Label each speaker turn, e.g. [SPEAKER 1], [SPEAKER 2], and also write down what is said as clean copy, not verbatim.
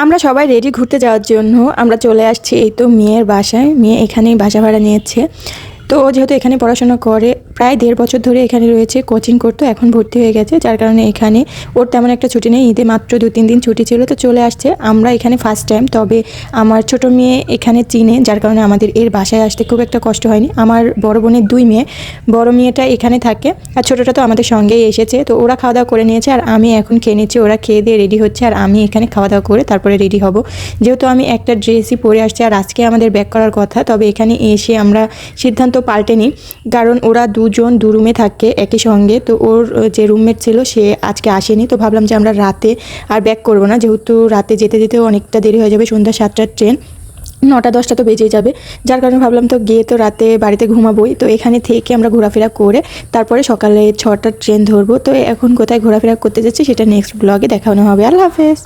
[SPEAKER 1] আমরা সবাই রেডি ঘুরতে যাওয়ার জন্য আমরা চলে আসছি এই তো মেয়ের বাসায়। মেয়ে এখানেই বাসা ভাড়া নিয়েছে। তো ও যেহেতু এখানে পড়াশোনা করে, প্রায় 1.5 বছর ধরে এখানে রয়েছে, কোচিং করতো, এখন ভর্তি হয়ে গেছে, যার কারণে এখানে ওর তেমন একটা ছুটি নেই। ঈদে মাত্র 2-3 দিন ছুটি ছিল, তো চলে আসছে। আমরা এখানে ফার্স্ট টাইম, তবে আমার ছোট মেয়ে এখানে চিনে, যার কারণে আমাদের এর বাসায় আসতে খুব একটা কষ্ট হয়নি। আমার বড় বোনের 2 মেয়ে, বড় মেয়েটা এখানে থাকে আর ছোটোটা তো আমাদের সঙ্গেই এসেছে। তো ওরা খাওয়া দাওয়া করে নিয়েছে আর আমি এখন খেয়ে নিচ্ছি। ওরা খেয়ে দিয়ে রেডি হচ্ছে আর আমি এখানে খাওয়া দাওয়া করে তারপরে রেডি হব। যেহেতু আমি একটা ড্রেসই পরে আসছি আর আজকে আমাদের ব্যাক করার কথা, তবে এখানে এসে আমরা সিদ্ধান্ত পাল্টে নিই, কারণ ওরা 2 জন 2 রুমে থাকে একই সঙ্গে। তো ওর যে রুমমেট ছিল সে আজকে আসেনি, তো ভাবলাম যে আমরা রাতে আর ব্যাক করবো না, যেহেতু রাতে যেতে যেতেও অনেকটা দেরি হয়ে যাবে, সন্ধ্যা 7টার ট্রেন, 9টা-10টা তো বেজেই যাবে। যার কারণে ভাবলাম তো গিয়ে তো রাতে বাড়িতে ঘুমাবোই, তো এখানে থেকে আমরা ঘোরাফেরা করে তারপরে সকালে 6টার ট্রেন ধরবো। তো এখন কোথায় ঘোরাফেরা করতে যাচ্ছি সেটা নেক্সট ব্লগে দেখানো হবে। আল্লাহ হাফেজ।